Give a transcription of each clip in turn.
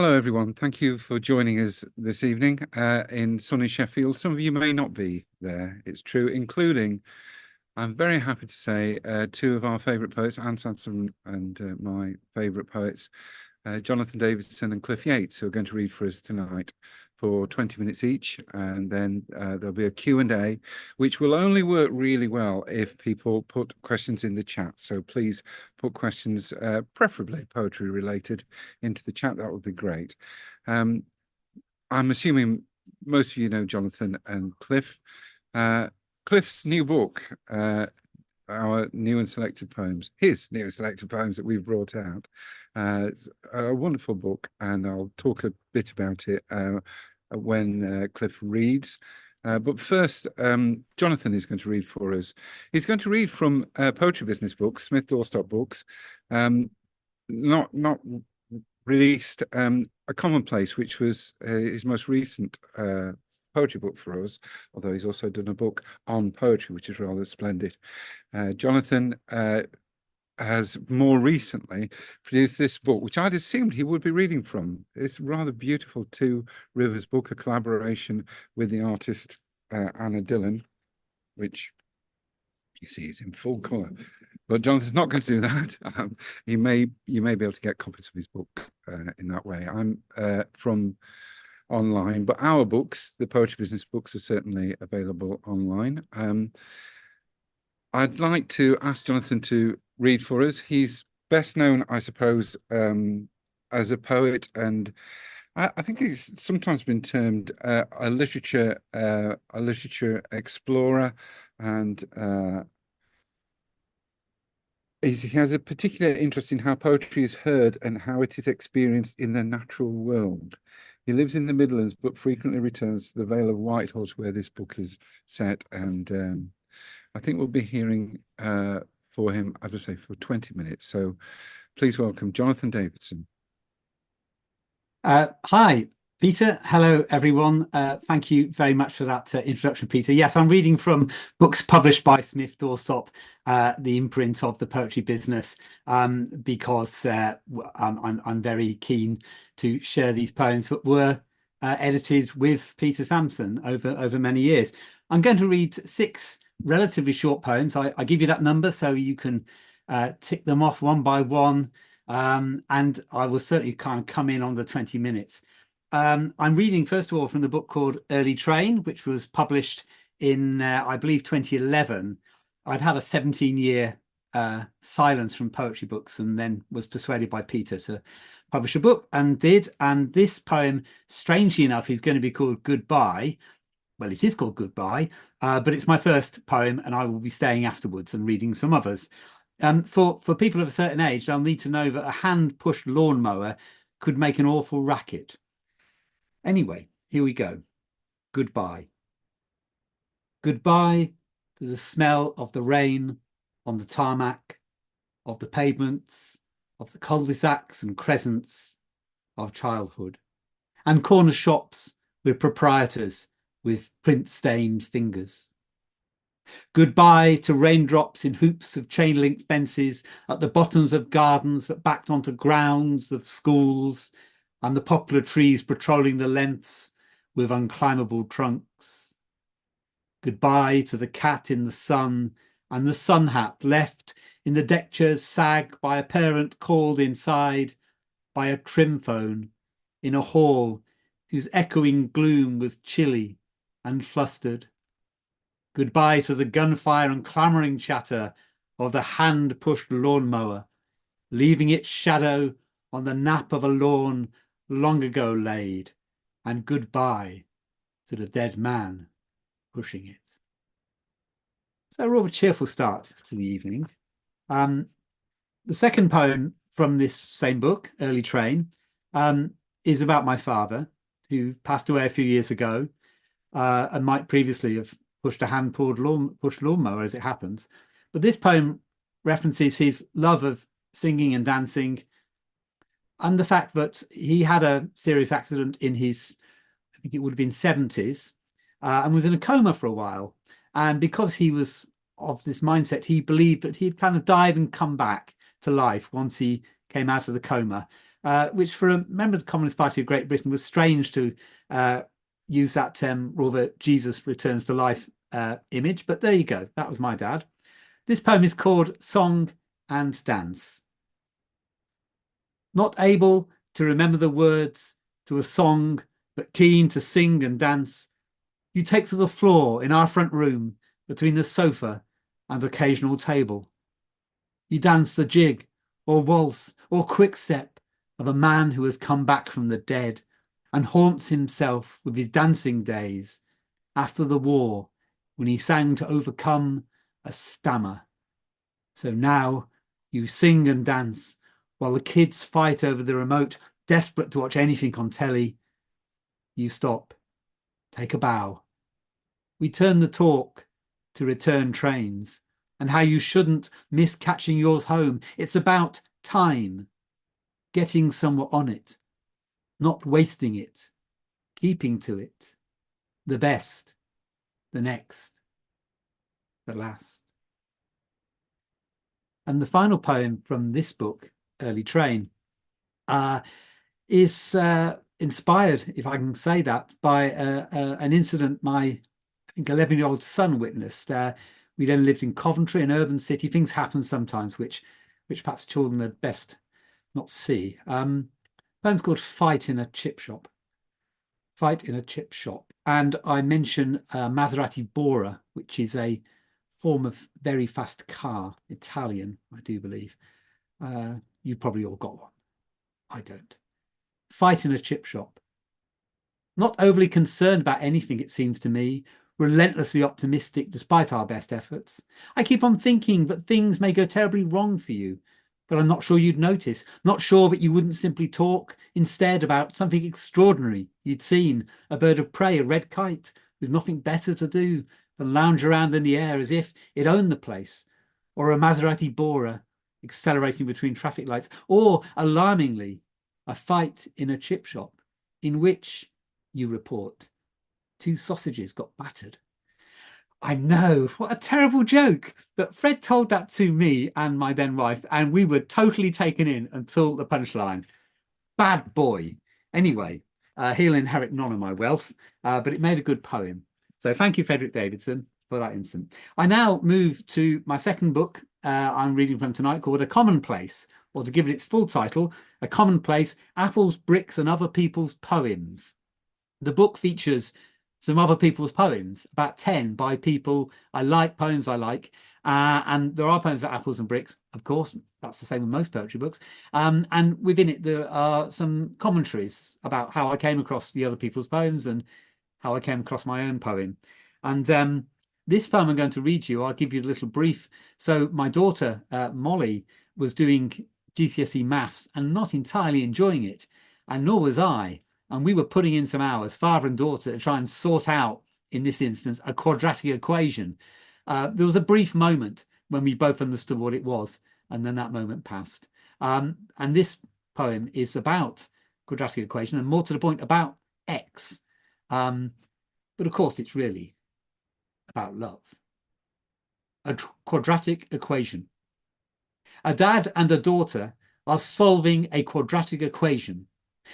Hello, everyone. Thank you for joining us this evening in sunny Sheffield. Some of you may not be there, it's true, including, I'm very happy to say, two of our favourite poets, Ann Sansom and my favourite poets, Jonathan Davidson and Cliff Yates, who are going to read for us tonight for 20 minutes each. And then there'll be a Q&A, which will only work really well if people put questions in the chat. So please put questions, preferably poetry related, into the chat. That would be great. I'm assuming most of you know Jonathan and Cliff. Cliff's new book, our new and selected poems, his new and selected poems that we've brought out. It's a wonderful book, and I'll talk a bit about it when Cliff reads. But first, Jonathan is going to read for us. He's going to read from Poetry Business Books, Smith Dorstop Books, not released, A Commonplace, which was his most recent poetry book for us, although he's also done a book on poetry, which is rather splendid. Jonathan has more recently produced this book, which I'd assumed he would be reading from. It's rather beautiful Two Rivers book, a collaboration with the artist Anna Dillon, which you see is in full colour. But Jonathan's not going to do that. You may be able to get copies of his book in that way. I'm from online, but our books, the Poetry Business Books, are certainly available online. I'd like to ask Jonathan to read for us. He's best known, I suppose, as a poet, and I think he's sometimes been termed a literature explorer, and he has a particular interest in how poetry is heard and how it is experienced in the natural world. He lives in the Midlands, but frequently returns to the Vale of Whitehorse, where this book is set. And I think we'll be hearing for him, as I say, for 20 minutes. So please welcome Jonathan Davidson. Hi, Peter. Hello, everyone. Thank you very much for that introduction, Peter. Yes, I'm reading from books published by Smith Dorstop, the imprint of the Poetry Business, because I'm very keen to share these poems that were edited with Peter Sansom over many years. I'm going to read 6 relatively short poems. I give you that number so you can tick them off one by one, and I will certainly kind of come in on the 20 minutes. I'm reading, first of all, from the book called Early Train, which was published in, I believe, 2011. I'd had a 17-year silence from poetry books, and then was persuaded by Peter to publish a book, and did. And this poem, strangely enough, is going to be called Goodbye. Well, it is called Goodbye, but it's my first poem, and I will be staying afterwards and reading some others. For people of a certain age, they'll need to know that a hand-pushed lawnmower could make an awful racket. Anyway, here we go. Goodbye. Goodbye to the smell of the rain on the tarmac, of the pavements, of the cul-de-sacs and crescents of childhood, and corner shops with proprietors with print-stained fingers. Goodbye to raindrops in hoops of chain-link fences at the bottoms of gardens that backed onto grounds of schools, and the poplar trees patrolling the lengths with unclimbable trunks. Goodbye to the cat in the sun and the sun hat left in the deck chair's sag by a parent called inside by a trim phone in a hall whose echoing gloom was chilly and flustered. Goodbye to the gunfire and clamouring chatter of the hand-pushed lawnmower, leaving its shadow on the nap of a lawn long ago laid, and goodbye to the dead man pushing it. So a rather cheerful start to the evening. The second poem from this same book, Early Train, is about my father, who passed away a few years ago, and might previously have pushed a hand-pushed lawnmower, as it happens. But this poem references his love of singing and dancing, and the fact that he had a serious accident in his, I think it would have been 70s, and was in a coma for a while. And because he was of this mindset, he believed that he'd kind of died and come back to life once he came out of the coma. which for a member of the Communist Party of Great Britain was strange to use that rather Jesus returns to life image. But there you go. That was my dad. This poem is called Song and Dance. Not able to remember the words to a song, but keen to sing and dance, you take to the floor in our front room between the sofa and occasional table. You dance the jig or waltz or quick step of a man who has come back from the dead and haunts himself with his dancing days after the war when he sang to overcome a stammer. So now you sing and dance while the kids fight over the remote, desperate to watch anything on telly. You stop, take a bow. We turn the talk to return trains and how you shouldn't miss catching yours home. It's about time, getting somewhere on it, not wasting it, keeping to it, the best, the next, the last. And the final poem from this book, Early Train, is inspired, if I can say that, by an incident my, I think, 11-year-old son witnessed. We then lived in Coventry, an urban city. Things happen sometimes which perhaps children had best not see. Poem's called Fight in a Chip Shop. Fight in a Chip Shop. And I mention Maserati Bora, which is a form of very fast car, Italian, I do believe. You probably all got one. I don't. Fight in a chip shop. Not overly concerned about anything, it seems to me, relentlessly optimistic despite our best efforts. I keep on thinking that things may go terribly wrong for you, but I'm not sure you'd notice, not sure that you wouldn't simply talk instead about something extraordinary you'd seen, a bird of prey, a red kite, with nothing better to do than lounge around in the air as if it owned the place, or a Maserati Bora accelerating between traffic lights, or, alarmingly, a fight in a chip shop in which, you report, 2 sausages got battered. I know, what a terrible joke. But Fred told that to me and my then wife, and we were totally taken in until the punchline. Bad boy. Anyway, he'll inherit none of my wealth, but it made a good poem. So thank you, Frederick Davidson, for that instant. I now move to my second book I'm reading from tonight, called A Commonplace, or to give it its full title, A Commonplace, Apples, Bricks and Other People's Poems. The book features some other people's poems, about 10 by people I like, poems I like, and there are poems about apples and bricks, of course. That's the same with most poetry books. And within it, there are some commentaries about how I came across the other people's poems and how I came across my own poem. And this poem I'm going to read you, I'll give you a little brief. So my daughter, Molly, was doing GCSE maths and not entirely enjoying it, and nor was I. And we were putting in some hours, father and daughter, to try and sort out, in this instance, a quadratic equation. There was a brief moment when we both understood what it was, and then that moment passed. And this poem is about quadratic equation, and more to the point, about x. But of course, it's really about love. A quadratic equation. A dad and a daughter are solving a quadratic equation.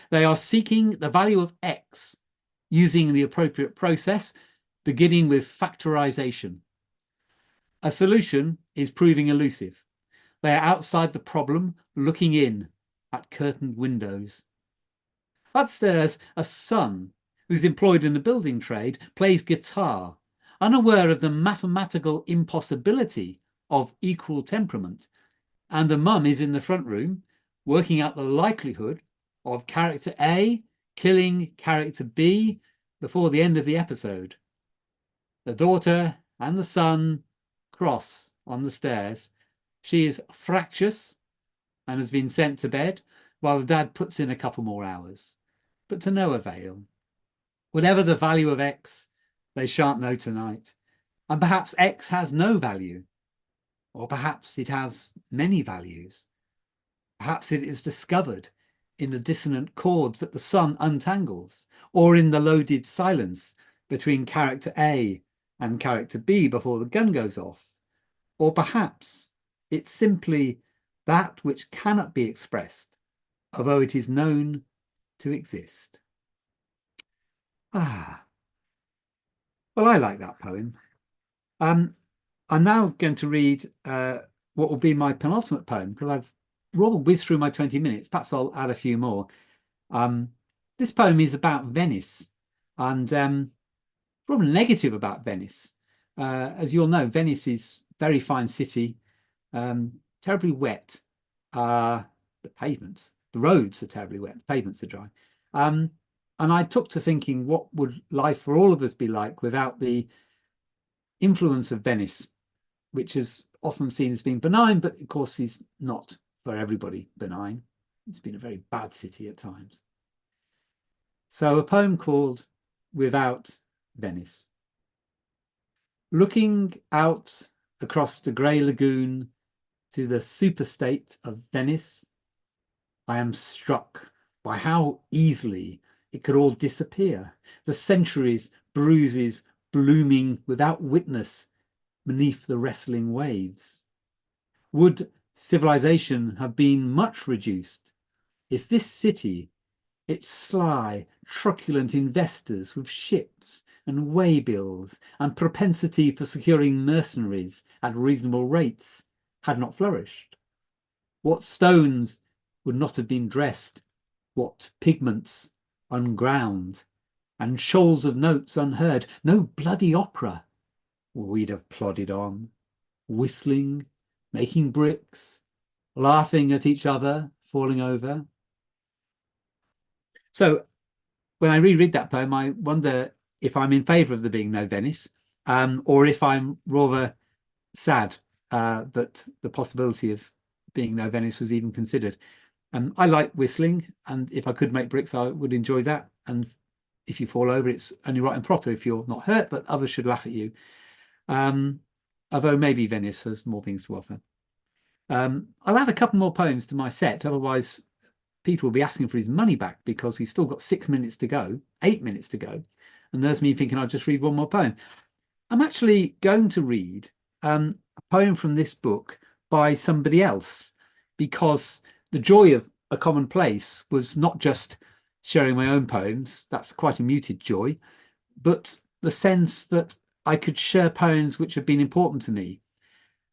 They are seeking the value of x using the appropriate process, beginning with factorization. A solution is proving elusive. They are outside the problem, looking in at curtained windows. Upstairs, a son, who's employed in the building trade, plays guitar, unaware of the mathematical impossibility of equal temperament. And the mum is in the front room, working out the likelihood of character A killing character B before the end of the episode. The daughter and the son cross on the stairs. She is fractious and has been sent to bed, while the dad puts in a couple more hours, but to no avail. Whatever the value of X, they shan't know tonight. And perhaps X has no value, or perhaps it has many values. Perhaps it is discovered in the dissonant chords that the son untangles, or in the loaded silence between character A and character B before the gun goes off. Or perhaps it's simply that which cannot be expressed although it is known to exist. Ah, well, I like that poem. I'm now going to read what will be my penultimate poem, because I've rather whizzed through my 20 minutes. Perhaps I'll add a few more. This poem is about Venice, and rather negative about Venice. As you all know, Venice is a very fine city, terribly wet. The roads are terribly wet, the pavements are dry. And I took to thinking, what would life for all of us be like without the influence of Venice, which is often seen as being benign, but of course is not for everybody benign. It's been a very bad city at times. So a poem called Without Venice. Looking out across the grey lagoon to the superstate of Venice, I am struck by how easily it could all disappear. The centuries, bruises, blooming without witness beneath the wrestling waves. Would civilization have been much reduced if this city, its sly, truculent investors with ships and waybills and propensity for securing mercenaries at reasonable rates, had not flourished? What stones would not have been dressed, what pigments unground, and shoals of notes unheard? No bloody opera. We'd have plodded on, whistling, making bricks, laughing at each other, falling over. So when I reread that poem, I wonder if I'm in favour of there being no Venice, or if I'm rather sad that the possibility of being no Venice was even considered. I like whistling, and if I could make bricks, I would enjoy that. And if you fall over, it's only right and proper if you're not hurt, but others should laugh at you. Although maybe Venice has more things to offer. I'll add a couple more poems to my set, otherwise Peter will be asking for his money back, because he's still got 6 minutes to go, 8 minutes to go. And there's me thinking I'll just read one more poem. I'm actually going to read a poem from this book by somebody else, because the joy of A Common Place was not just sharing my own poems, that's quite a muted joy, but the sense that I could share poems which have been important to me.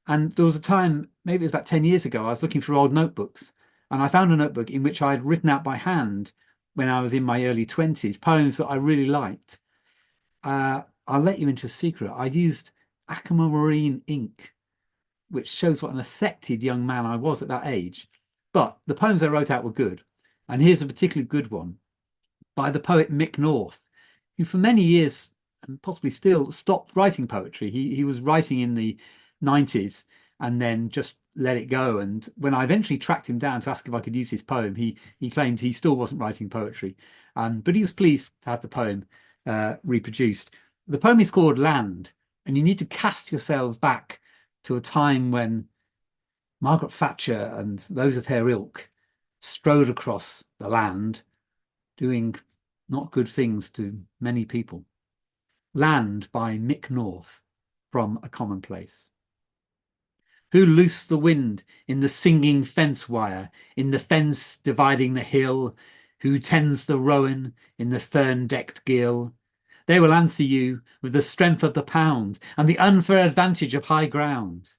And there was a time, maybe it was about 10 years ago, I was looking through old notebooks, and I found a notebook in which I had written out by hand when I was in my early 20s, poems that I really liked. I'll let you into a secret. I used aquamarine ink, which shows what an affected young man I was at that age. But the poems I wrote out were good. And here's a particularly good one by the poet Mick North, who for many years, and possibly still, stopped writing poetry. He was writing in the 90s and then just let it go. And when I eventually tracked him down to ask if I could use his poem, he claimed he still wasn't writing poetry. But he was pleased to have the poem reproduced. The poem is called Land, and you need to cast yourselves back to a time when Margaret Thatcher and those of her ilk strode across the land, doing not good things to many people. Land by Mick North, from A Common Place. Who loosed the wind in the singing fence wire, in the fence dividing the hill? Who tends the rowan in the fern-decked gill? They will answer you with the strength of the pound and the unfair advantage of high ground.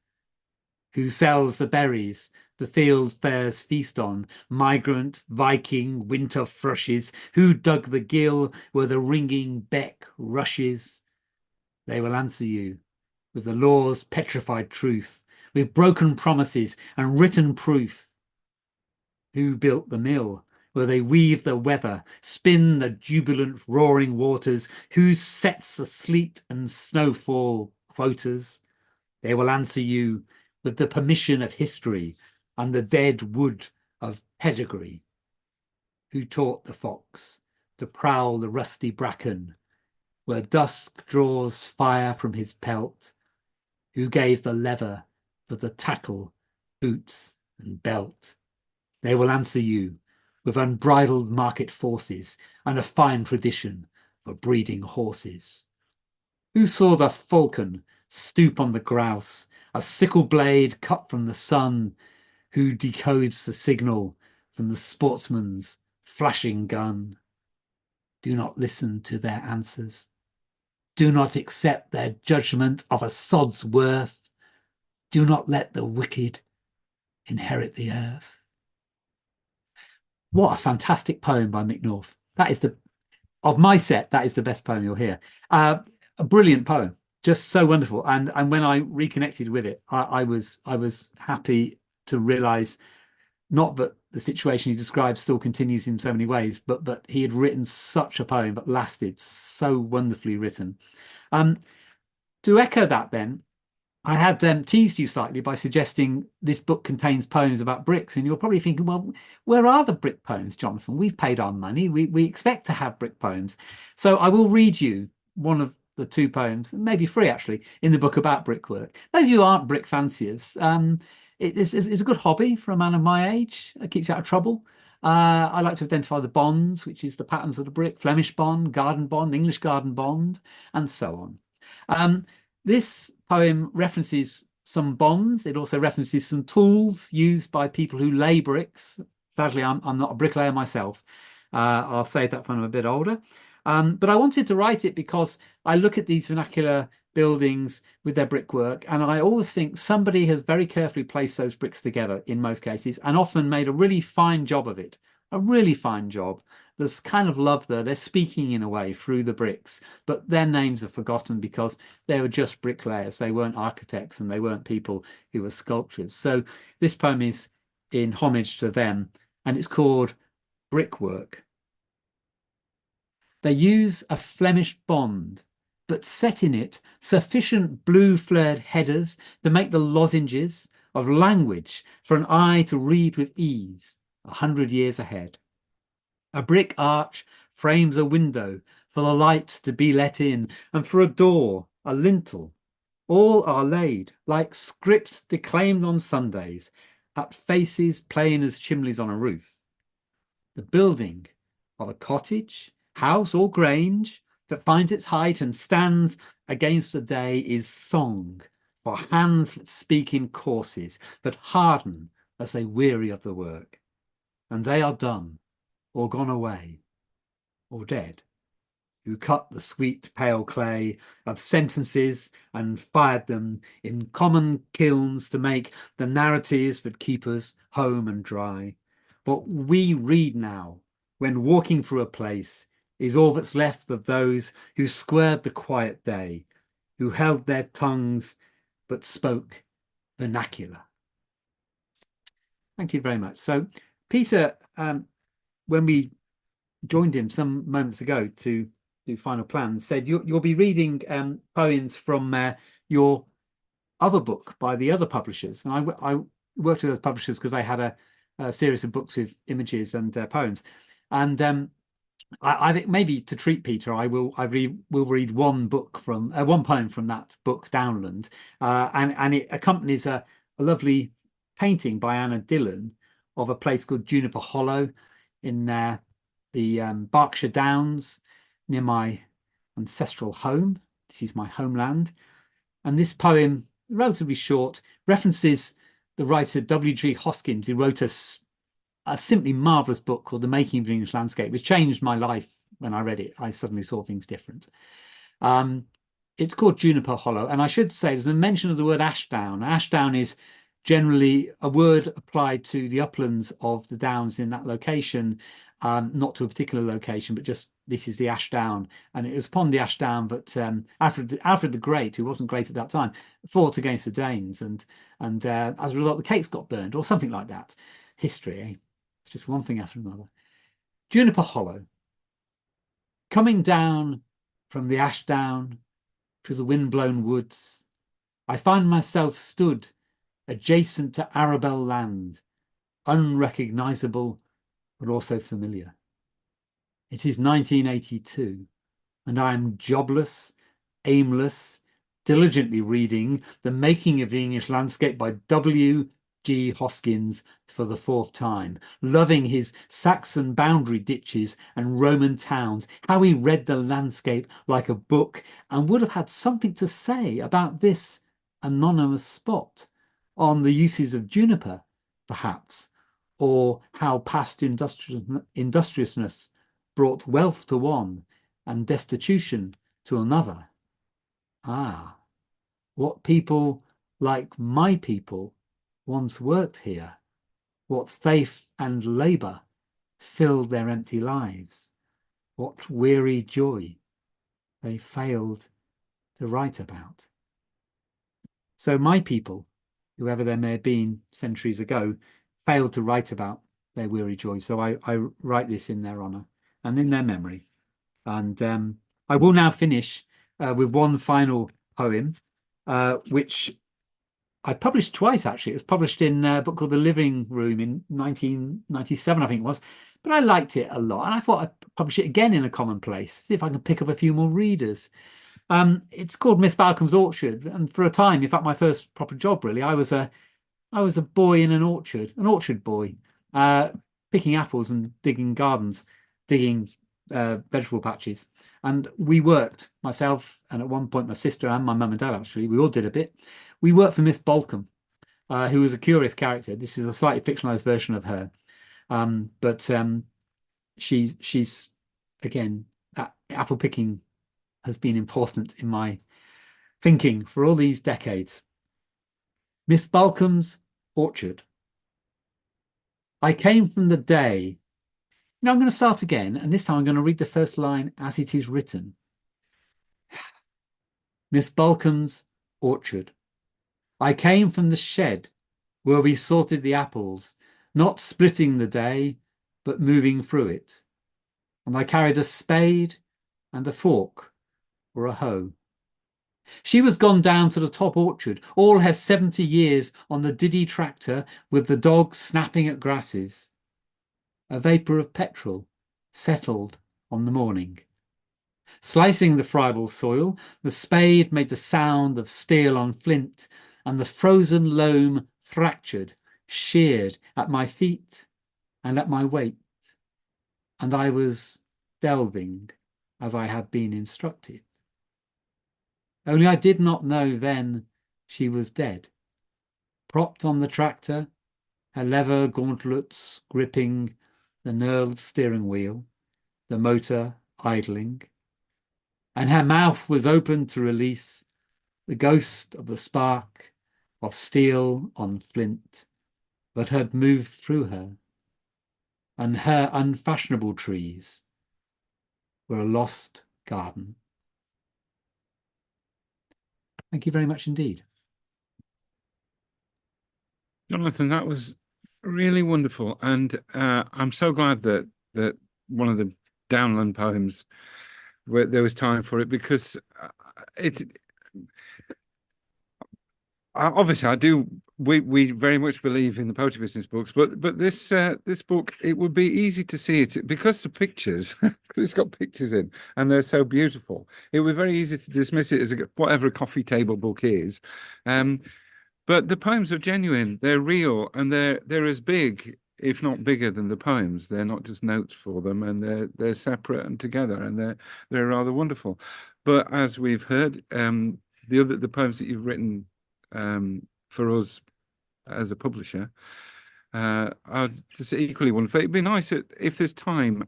Who sells the berries the field fares feast on, migrant, Viking, winter thrushes? Who dug the gill where the ringing beck rushes? They will answer you with the law's petrified truth, with broken promises and written proof. Who built the mill where they weave the weather, spin the jubilant roaring waters? Who sets the sleet and snowfall quotas? They will answer you with the permission of history and the dead wood of pedigree. Who taught the fox to prowl the rusty bracken where dusk draws fire from his pelt? Who gave the lever for the tackle, boots and belt? They will answer you with unbridled market forces and a fine tradition for breeding horses. Who saw the falcon stoop on the grouse, a sickle blade cut from the sun? Who decodes the signal from the sportsman's flashing gun. Do not listen to their answers. Do not accept their judgment of a sod's worth. Do not let the wicked inherit the earth. What a fantastic poem by Mick North. That is of my set, that is the best poem you'll hear. A brilliant poem, just so wonderful. And when I reconnected with it, I was happy to realise not that the situation he describes still continues in so many ways, but he had written such a poem that lasted, so wonderfully written. To echo that, then, I had teased you slightly by suggesting this book contains poems about bricks, and you're probably thinking, well, where are the brick poems, Jonathan? We've paid our money. We expect to have brick poems. So I will read you one of the two poems, maybe three actually, in the book about brickwork. Those of you who aren't brick fanciers, it's a good hobby for a man of my age. It keeps you out of trouble. I like to identify the bonds, which is the patterns of the brick, Flemish bond, garden bond, English garden bond, and so on. This poem references some bonds. It also references some tools used by people who lay bricks. Sadly, I'm not a bricklayer myself. I'll say that when I'm a bit older. But I wanted to write it because I look at these vernacular buildings with their brickwork, and I always think somebody has very carefully placed those bricks together in most cases, and often made a really fine job of it, a really fine job. There's kind of love there. They're speaking in a way through the bricks, but their names are forgotten because they were just bricklayers. They weren't architects and they weren't people who were sculptors. So this poem is in homage to them, and it's called Brickwork. They use a Flemish bond, but set in it sufficient blue flared headers to make the lozenges of language for an eye to read with ease 100 years ahead. A brick arch frames a window for the light to be let in, and for a door, a lintel. All are laid, like script declaimed on Sundays, at faces plain as chimneys on a roof. The building of a cottage, house, or grange that finds its height and stands against the day is song for hands that speak in courses, that harden as they weary of the work. And they are done, or gone away, or dead, who cut the sweet pale clay of sentences and fired them in common kilns to make the narratives that keep us home and dry. What we read now, when walking through a place, is all that's left of those who squared the quiet day, who held their tongues but spoke vernacular. Thank you very much. So, Peter, when we joined him some moments ago to do final plans, said you'll be reading poems from your other book by the other publishers. And I worked with those publishers because I had a series of books with images and poems. And I think maybe to treat Peter, I will read one poem from that book, Downland, and it accompanies a lovely painting by Anna Dillon of a place called Juniper Hollow in the Berkshire Downs near my ancestral home. This is my homeland. And this poem, relatively short, references the writer W.G. Hoskins, who wrote a simply marvellous book called The Making of the English Landscape, which changed my life when I read it. I suddenly saw things different. It's called Juniper Hollow. And I should say there's a mention of the word Ashdown. Ashdown is generally a word applied to the uplands of the downs in that location, not to a particular location, but just this is the Ashdown. And it was upon the Ashdown that Alfred the Great, who wasn't great at that time, fought against the Danes. And as a result, the cakes got burned or something like that. History, eh? It's just one thing after another. Juniper Hollow. Coming down from the Ashdown through the wind-blown woods, I find myself stood adjacent to Arabelle land, unrecognisable but also familiar. It is 1982, and I am jobless, aimless, diligently reading The Making of the English Landscape by W.G. Hoskins for the fourth time, loving his Saxon boundary ditches and Roman towns, how he read the landscape like a book and would have had something to say about this anonymous spot, on the uses of juniper, perhaps, or how past industriousness brought wealth to one and destitution to another. Ah, what people like my people once worked here, what faith and labour filled their empty lives, what weary joy they failed to write about. So my people, whoever they may have been centuries ago, failed to write about their weary joy. So I write this in their honour and in their memory. And I will now finish with one final poem, which I published twice, actually. It was published in a book called The Living Room in 1997, I think it was. But I liked it a lot. And I thought I'd publish it again in A Commonplace, see if I can pick up a few more readers. It's called Miss Balcom's Orchard. And for a time, in fact, my first proper job, really, I was a boy in an orchard boy, picking apples and digging gardens, digging vegetable patches. And we worked, myself, and at one point my sister and my mum and dad, actually, we all did a bit. We worked for Miss Balcom, who was a curious character. This is a slightly fictionalized version of her. But she's, again, apple picking has been important in my thinking for all these decades. Miss Balcom's Orchard. I came from the day. Now I'm going to start again, and this time I'm going to read the first line as it is written. Miss Balcom's Orchard. I came from the shed where we sorted the apples, not splitting the day, but moving through it. And I carried a spade and a fork or a hoe. She was gone down to the top orchard, all her 70 years on the Diddy tractor with the dog snapping at grasses. A vapour of petrol settled on the morning. Slicing the friable soil, the spade made the sound of steel on flint, and the frozen loam fractured, sheared at my feet and at my weight. And I was delving as I had been instructed. Only I did not know then she was dead. Propped on the tractor, her leather gauntlets gripping the knurled steering wheel, the motor idling, and her mouth was open to release the ghost of the spark of steel on flint that had moved through her, and her unfashionable trees were a lost garden. Thank you very much indeed. Jonathan, that was really wonderful. And I'm so glad that one of the Downland poems, where there was time for it, because obviously I do. We very much believe in the poetry business books, but this book, it would be easy to see it because the pictures, it's got pictures in and they're so beautiful. It would be very easy to dismiss it as whatever a coffee table book is, but the poems are genuine. They're real, and they're as big, if not bigger, than the poems. They're not just notes for them, and they're separate and together, and they're rather wonderful. But as we've heard, the poems that you've written for us as a publisher are just equally wonderful. It'd be nice if there's time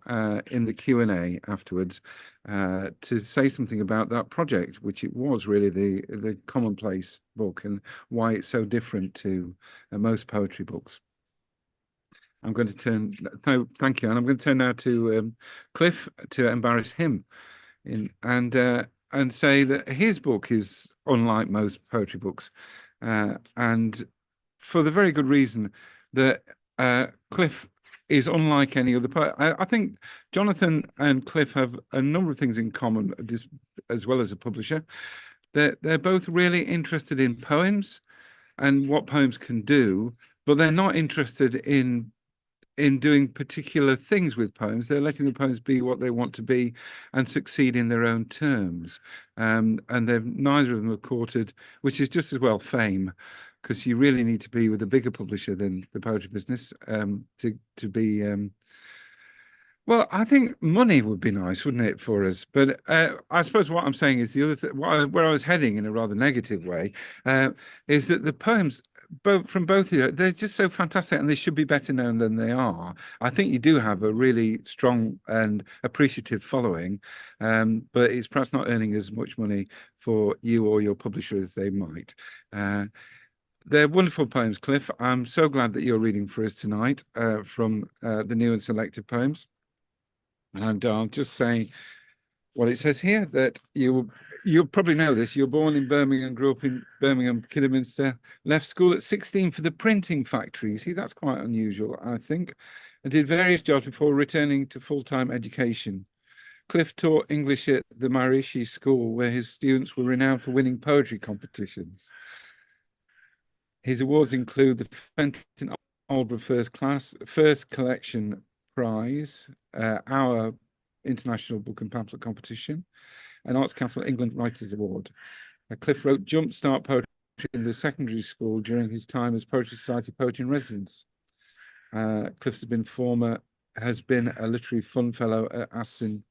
in the Q&A afterwards to say something about that project, which it was really the Commonplace book, and why it's so different to most poetry books. I'm going to turn. Thank you, and I'm going to turn now to Cliff to embarrass him, and say that his book is unlike most poetry books, and for the very good reason that Cliff is unlike any other poet. I think Jonathan and Cliff have a number of things in common, as well as a publisher. They're both really interested in poems and what poems can do, but they're not interested in doing particular things with poems. They're letting the poems be what they want to be and succeed in their own terms. And neither of them have courted, which is just as well, fame, because you really need to be with a bigger publisher than the poetry business to be. Well, I think money would be nice, wouldn't it, for us? But I suppose what I'm saying is the other thing, where I was heading in a rather negative way, is that the poems both from both of you. They're just so fantastic, and they should be better known than they are. I think you do have a really strong and appreciative following, but it's perhaps not earning as much money for you or your publisher as they might. They're wonderful poems, Cliff. I'm so glad that you're reading for us tonight from the new and selected poems. And I'll just say, well, it says here that you'll probably know this. You're born in Birmingham, grew up in Birmingham, Kidderminster, left school at 16 for the printing factory. You see, that's quite unusual, I think, and did various jobs before returning to full-time education. Cliff taught English at the Maharishi School, where his students were renowned for winning poetry competitions. His awards include the Fenton Aldborough First Collection Prize, our International Book and Pamphlet Competition, and Arts Council England Writers Award. Cliff wrote Jumpstart Poetry in the secondary school during his time as Poetry Society Poet in Residence. Cliff has been a literary fund fellow at Aston,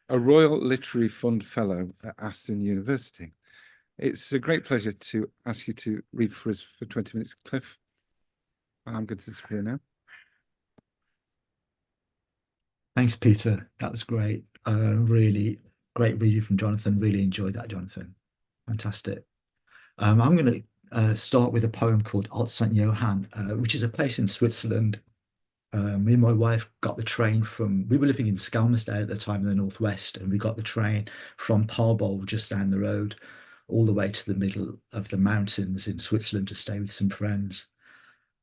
a Royal Literary Fund fellow at Aston University. It's a great pleasure to ask you to read for us for 20 minutes, Cliff. And I'm going to disappear now. Thanks, Peter. That was great. Really great reading from Jonathan. Really enjoyed that, Jonathan. Fantastic. I'm going to start with a poem called Alt St. Johann, which is a place in Switzerland. Me and my wife got the train we were living in Skelmersdale at the time in the northwest, and we got the train from Parbold just down the road all the way to the middle of the mountains in Switzerland to stay with some friends.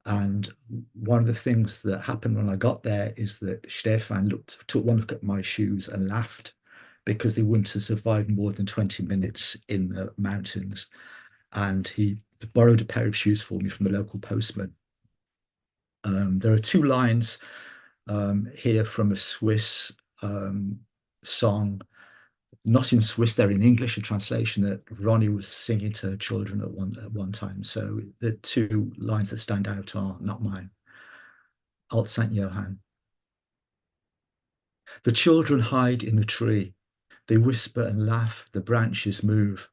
And one of the things that happened when I got there is that Stefan took one look at my shoes and laughed because they wouldn't have survived more than 20 minutes in the mountains. And he borrowed a pair of shoes for me from the local postman. There are two lines here from a Swiss song, not in Swiss, they're in English, a translation that Ronnie was singing to her children at one time. So the two lines that stand out are not mine. Alt St. Johann. The children hide in the tree. They whisper and laugh, the branches move.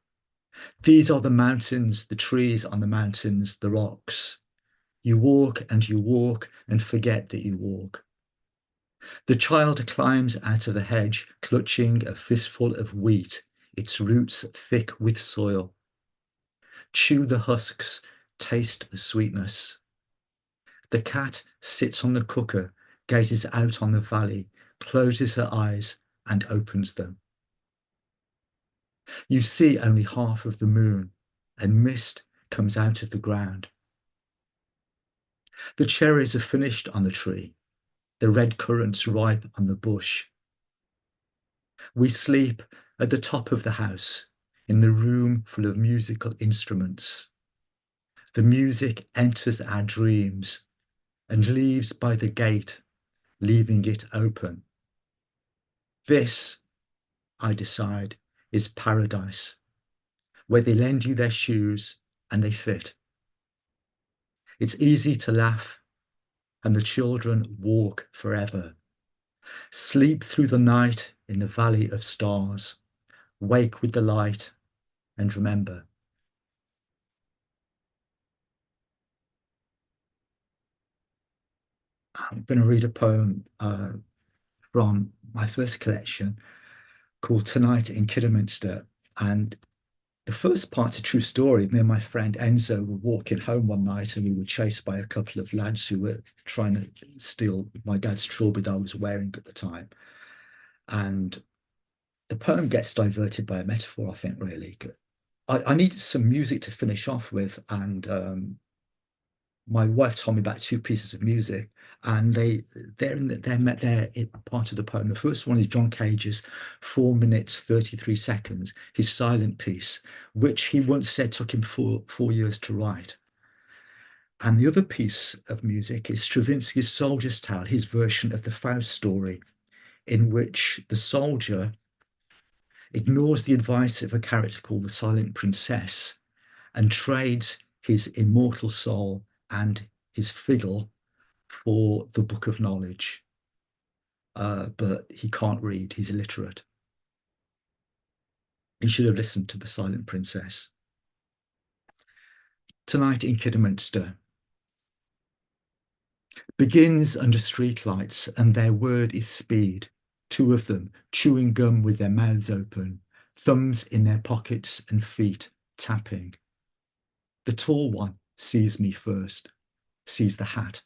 These are the mountains, the trees on the mountains, the rocks. You walk and forget that you walk. The child climbs out of the hedge, clutching a fistful of wheat, its roots thick with soil. Chew the husks, taste the sweetness. The cat sits on the cooker, gazes out on the valley, closes her eyes and opens them. You see only half of the moon, and mist comes out of the ground. The cherries are finished on the tree. The red currants ripe on the bush. We sleep at the top of the house, in the room full of musical instruments. The music enters our dreams and leaves by the gate, leaving it open. This, I decide, is paradise, where they lend you their shoes and they fit. It's easy to laugh, and the children walk forever. Sleep through the night in the valley of stars. Wake with the light and remember. I'm going to read a poem from my first collection called Tonight in Kidderminster. And the first part's a true story. Me and my friend Enzo were walking home one night and we were chased by a couple of lads who were trying to steal my dad's strawberry that I was wearing at the time. And the poem gets diverted by a metaphor, I think, really. I needed some music to finish off with, and my wife told me about two pieces of music, and they're part of the poem. The first one is John Cage's 4 minutes 33 seconds, his silent piece, which he once said took him four years to write. And the other piece of music is Stravinsky's Soldier's Tale, his version of the Faust story, in which the soldier ignores the advice of a character called the Silent Princess and trades his immortal soul and his fiddle for the book of knowledge. But he can't read, he's illiterate. He should have listened to the Silent Princess. Tonight in Kidderminster begins under streetlights, and their word is speed. Two of them chewing gum with their mouths open, thumbs in their pockets and feet tapping. The tall one sees me first, sees the hat.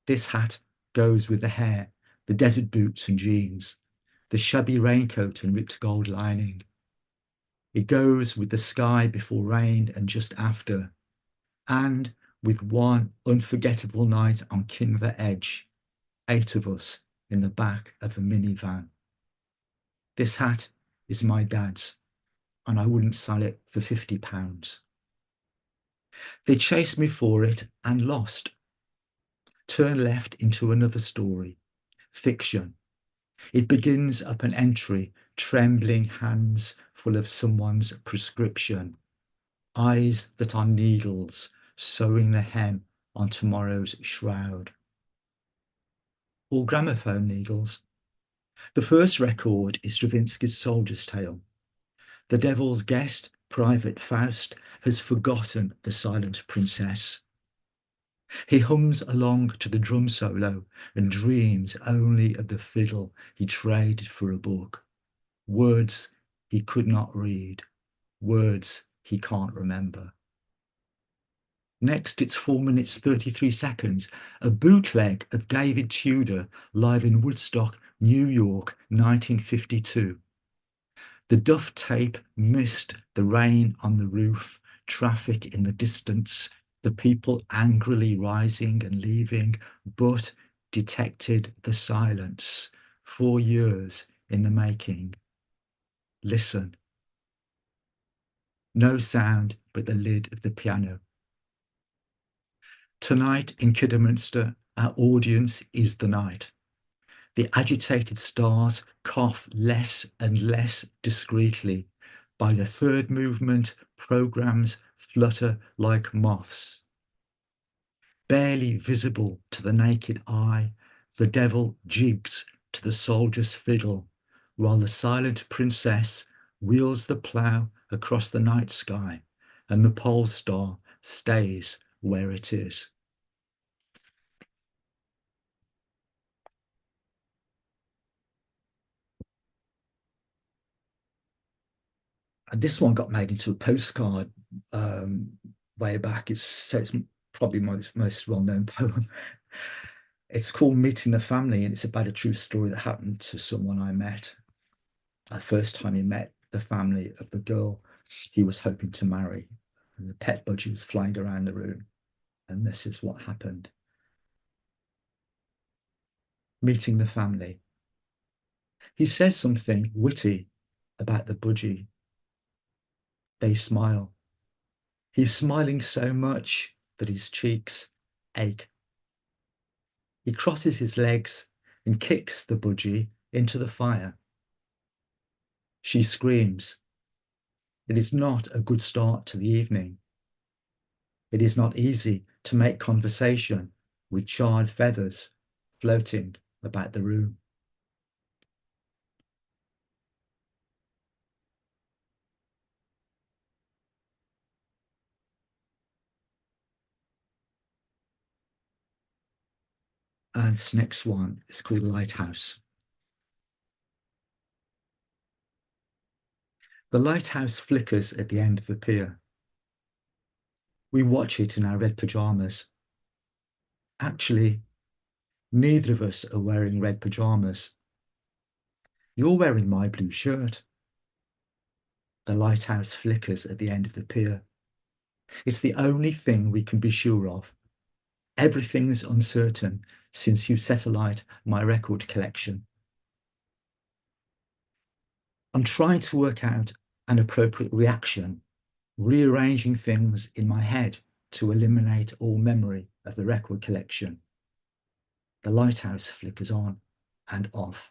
This hat goes with the hair, the desert boots and jeans, the shabby raincoat and ripped gold lining. It goes with the sky before rain and just after, and with one unforgettable night on Kinver Edge, 8 of us in the back of a minivan. This hat is my dad's, and I wouldn't sell it for £50. They chased me for it and lost. Turn left into another story, fiction. It begins up an entry, trembling hands full of someone's prescription, eyes that are needles, sewing the hem on tomorrow's shroud. Or gramophone needles. The first record is Stravinsky's Soldier's Tale. The devil's guest, Private Faust, has forgotten the silent princess. He hums along to the drum solo and dreams only of the fiddle he traded for a book. Words he could not read, words he can't remember. Next, it's 4 minutes 33 seconds, a bootleg of David Tudor live in Woodstock, New York, 1952. The duff tape missed the rain on the roof, traffic in the distance, the people angrily rising and leaving, but detected the silence. 4 years in the making. Listen. No sound but the lid of the piano. Tonight in Kidderminster, our audience is the night. The agitated stars cough less and less discreetly. By the third movement, programs flutter like moths. Barely visible to the naked eye, the devil jigs to the soldier's fiddle, while the silent princess wheels the plough across the night sky, and the pole star stays where it is. And this one got made into a postcard way back. So it's probably my most well-known poem. It's called Meeting the Family, and it's about a true story that happened to someone I met. The first time he met the family of the girl he was hoping to marry, and the pet budgie was flying around the room, and this is what happened. Meeting the family. He says something witty about the budgie. They smile. He's smiling so much that his cheeks ache. He crosses his legs and kicks the budgie into the fire. She screams. It is not a good start to the evening. It is not easy to make conversation with charred feathers floating about the room. And this next one is called Lighthouse. The lighthouse flickers at the end of the pier. We watch it in our red pajamas. Actually, neither of us are wearing red pajamas. You're wearing my blue shirt. The lighthouse flickers at the end of the pier. It's the only thing we can be sure of. Everything's uncertain since you set alight my record collection. I'm trying to work out an appropriate reaction, rearranging things in my head to eliminate all memory of the record collection. The lighthouse flickers on and off.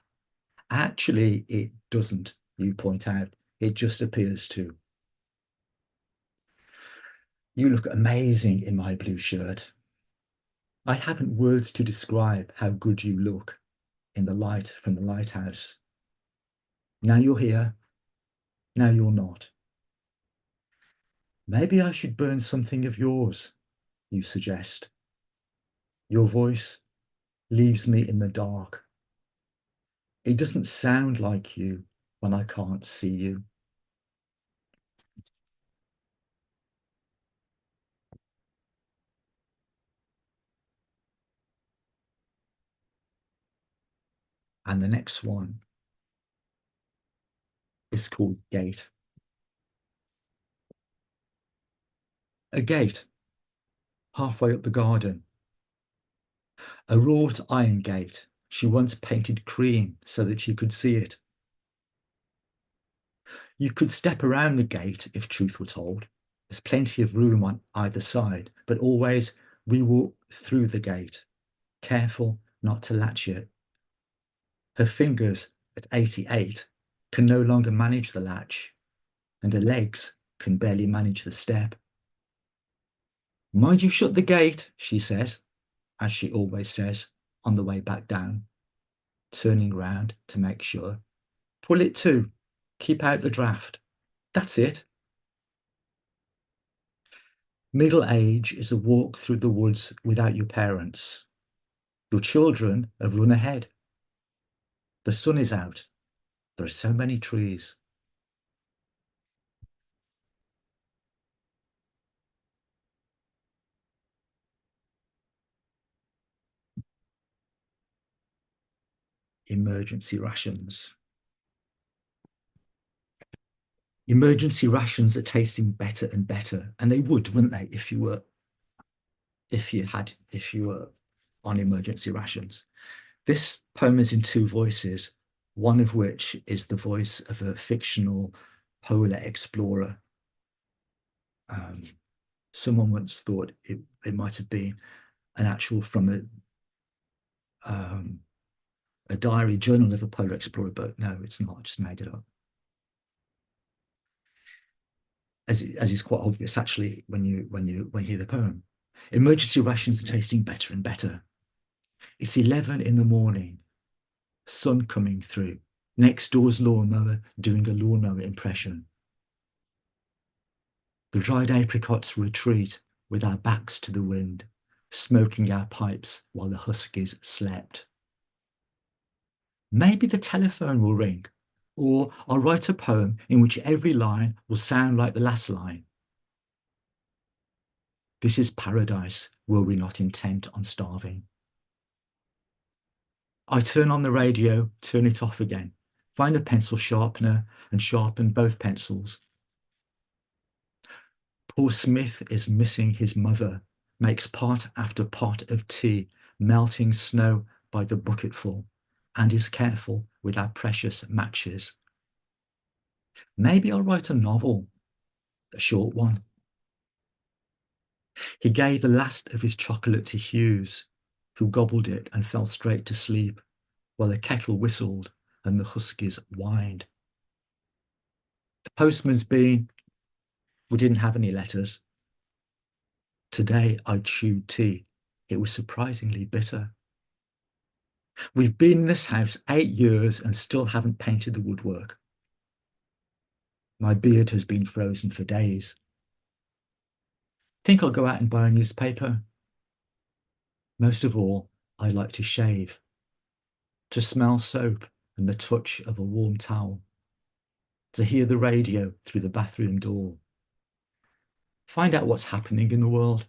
Actually, it doesn't, you point out. It just appears to. You look amazing in my blue shirt. I haven't words to describe how good you look in the light from the lighthouse. Now you're here, now you're not. Maybe I should burn something of yours, you suggest. Your voice leaves me in the dark. It doesn't sound like you when I can't see you. And the next one is called Gate. A gate, halfway up the garden. A wrought iron gate she once painted cream so that you could see it. You could step around the gate if truth were told. There's plenty of room on either side, but always we walk through the gate, careful not to latch it. Her fingers at 88 can no longer manage the latch, and her legs can barely manage the step. Mind you shut the gate, she says, as she always says, on the way back down, turning round to make sure. Pull it to, keep out the draft. That's it. Middle age is a walk through the woods without your parents. Your children have run ahead. The sun is out. There are so many trees. Emergency rations. Emergency rations are tasting better and better, and they would, wouldn't they, if you were on emergency rations. This poem is in two voices, one of which is the voice of a fictional polar explorer. Someone once thought it might have been an actual from a diary journal of a polar explorer, but no, it's not. I just made it up. As is quite obvious, actually, when you hear the poem. Emergency rations are tasting better and better. It's 11 in the morning, sun coming through. Next door's lawnmower doing a lawnmower impression. The dried apricots retreat with our backs to the wind, smoking our pipes while the huskies slept. Maybe the telephone will ring, or I'll write a poem in which every line will sound like the last line. This is paradise, were we not intent on starving. I turn on the radio, turn it off again, find a pencil sharpener and sharpen both pencils. Poor Smith is missing his mother, makes pot after pot of tea, melting snow by the bucketful, and is careful with our precious matches. Maybe I'll write a novel, a short one. He gave the last of his chocolate to Hughes, who gobbled it and fell straight to sleep, while the kettle whistled and the huskies whined. The postman's been. We didn't have any letters. Today I chewed tea. It was surprisingly bitter. We've been in this house 8 years and still haven't painted the woodwork. My beard has been frozen for days. Think I'll go out and buy a newspaper. Most of all, I like to shave, to smell soap and the touch of a warm towel, to hear the radio through the bathroom door. Find out what's happening in the world.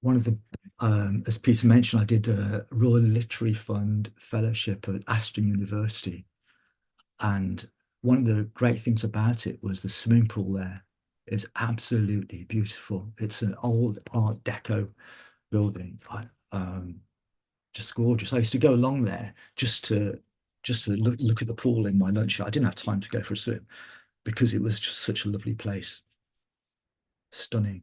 One of the, as Peter mentioned, I did a Royal Literary Fund fellowship at Aston University. And one of the great things about it was the swimming pool there is absolutely beautiful. It's an old Art Deco building, just gorgeous. I used to go along there just to look at the pool in my lunch. I didn't have time to go for a swim because it was just such a lovely place. Stunning.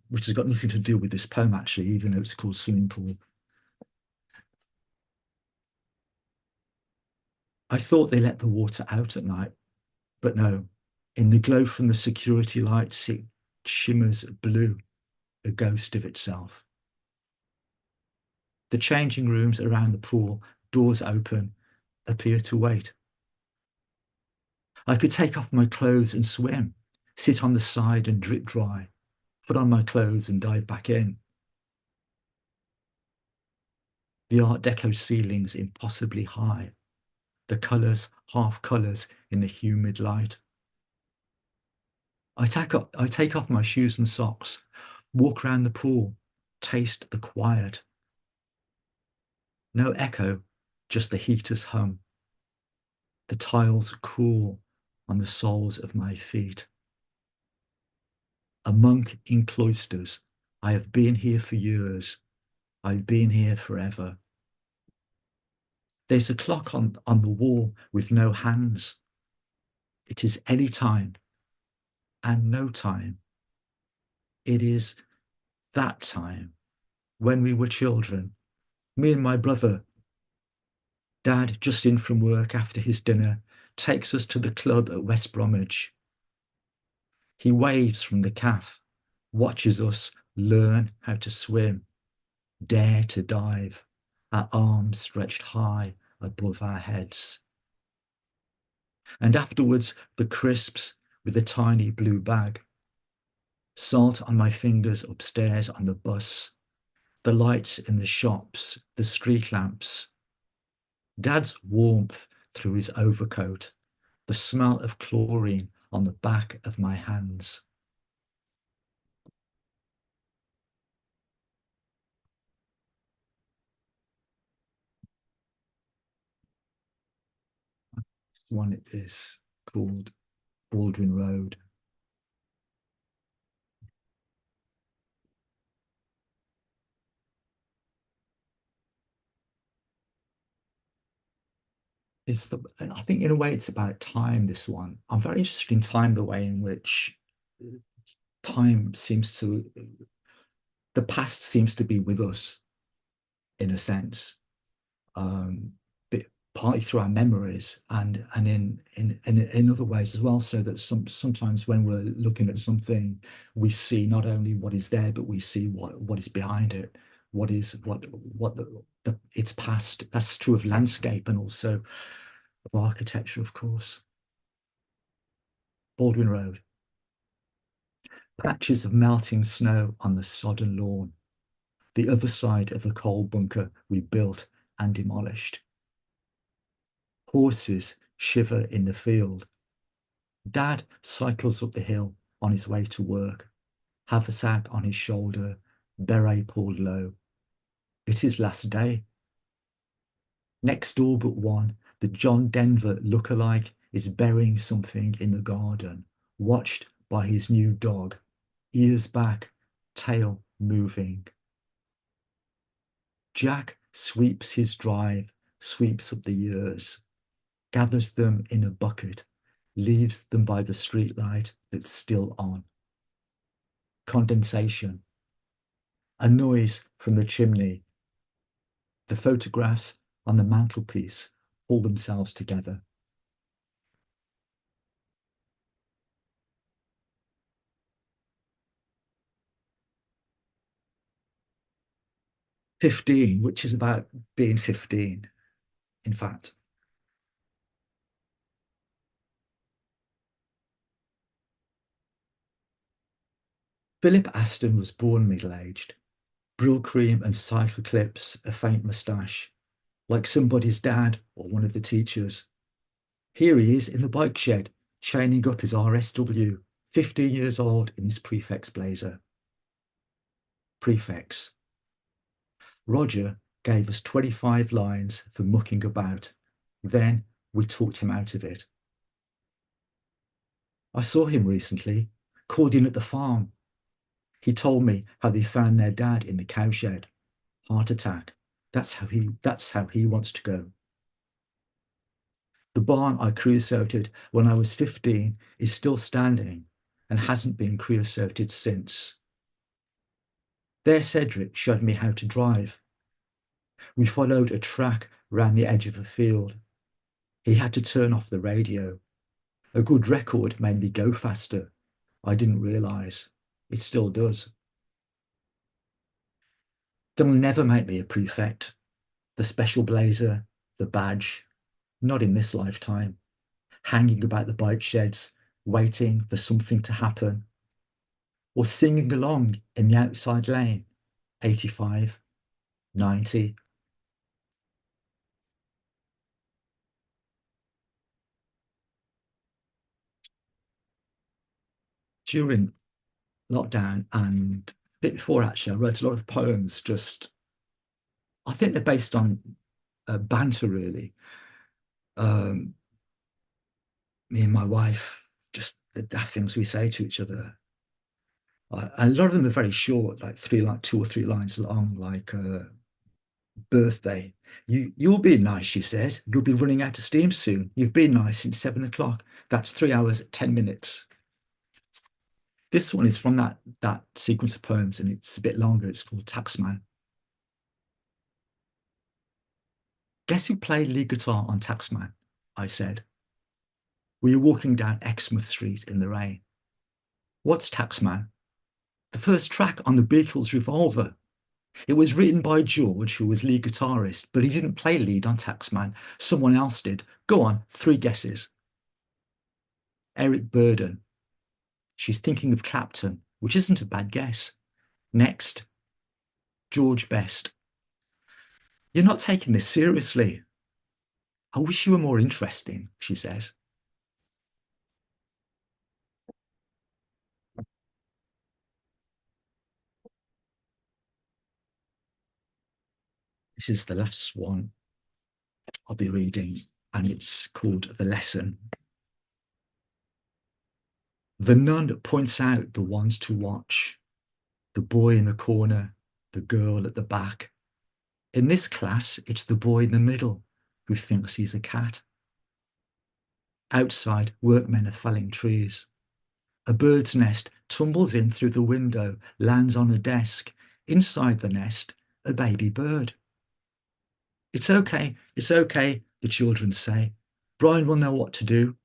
Which has got nothing to do with this poem, actually, even though it's called Swimming Pool. I thought they let the water out at night, but no, In the glow from the security lights, it shimmers blue, a ghost of itself. The changing rooms around the pool, doors open, appear to wait. I could take off my clothes and swim, sit on the side and drip dry, put on my clothes and dive back in. The Art Deco ceilings impossibly high, the colours half colours in the humid light. I take off my shoes and socks, walk around the pool, taste the quiet. No echo, just the heater's hum. The tiles cool on the soles of my feet. A monk in cloisters, I have been here for years. I've been here forever. There's a clock on the wall with no hands. It is any time and no time. It is that time when we were children, me and my brother. Dad, just in from work after his dinner, takes us to the club at West Bromwich. He waves from the calf, watches us learn how to swim, dare to dive, our arms stretched high above our heads. And afterwards, the crisps with a tiny blue bag, salt on my fingers upstairs on the bus, the lights in the shops, the street lamps, Dad's warmth through his overcoat, the smell of chlorine on the back of my hands. This one is called Baldwin Road. I think in a way it's about time, this one. I'm very interested in time, the way in which time seems to, the past seems to be with us in a sense, but partly through our memories and in other ways as well, so that sometimes when we're looking at something, we see not only what is there, but we see what is behind it, what it's past. That's true of landscape and also of architecture, of course. Baldwin Road. Patches of melting snow on the sodden lawn, the other side of the coal bunker we built and demolished. Horses shiver in the field. Dad cycles up the hill on his way to work, haversack on his shoulder, beret pulled low. It's his last day. Next door but one, the John Denver lookalike is burying something in the garden, watched by his new dog, ears back, tail moving. Jack sweeps his drive, sweeps up the years, gathers them in a bucket, leaves them by the streetlight that's still on. Condensation. A noise from the chimney. The photographs on the mantelpiece pull themselves together. "15," which is about being 15, in fact. Philip Aston was born middle-aged. Brill cream and cycle clips, a faint moustache, like somebody's dad or one of the teachers. Here he is in the bike shed, chaining up his RSW, 15 years old in his prefect's blazer. Prefects. Roger gave us 25 lines for mucking about. Then we talked him out of it. I saw him recently, called in at the farm. He told me how they found their dad in the cowshed. Heart attack. That's how he wants to go. The barn I creosoted when I was 15 is still standing and hasn't been creosoted since. There Cedric showed me how to drive. We followed a track round the edge of a field. He had to turn off the radio. A good record made me go faster. I didn't realize. It still does. They'll never make me a prefect. The special blazer, the badge, not in this lifetime. Hanging about the bike sheds, waiting for something to happen. Or singing along in the outside lane, 85, 90. During lockdown and a bit before, actually, I wrote a lot of poems. I think they're based on banter, really. Me and my wife, just the daft things we say to each other. A lot of them are very short, like 2 or 3 lines long, like birthday. You'll be nice, she says. You'll be running out of steam soon. You've been nice since 7 o'clock. That's 3 hours, 10 minutes. This one is from that sequence of poems, and it's a bit longer. It's called Taxman. Guess who played lead guitar on Taxman? I said. We were walking down Exmouth Street in the rain. What's Taxman? The first track on the Beatles' Revolver. It was written by George, who was lead guitarist, but he didn't play lead on Taxman. Someone else did. Go on, 3 guesses. Eric Burdon. She's thinking of Clapton, which isn't a bad guess. Next, George Best. You're not taking this seriously. I wish you were more interesting, she says. This is the last one I'll be reading, and it's called The Lesson. The nun points out the ones to watch. The boy in the corner, the girl at the back. In this class, it's the boy in the middle who thinks he's a cat. Outside, workmen are felling trees. A bird's nest tumbles in through the window, lands on a desk. Inside the nest, a baby bird. It's okay, the children say. Brian will know what to do.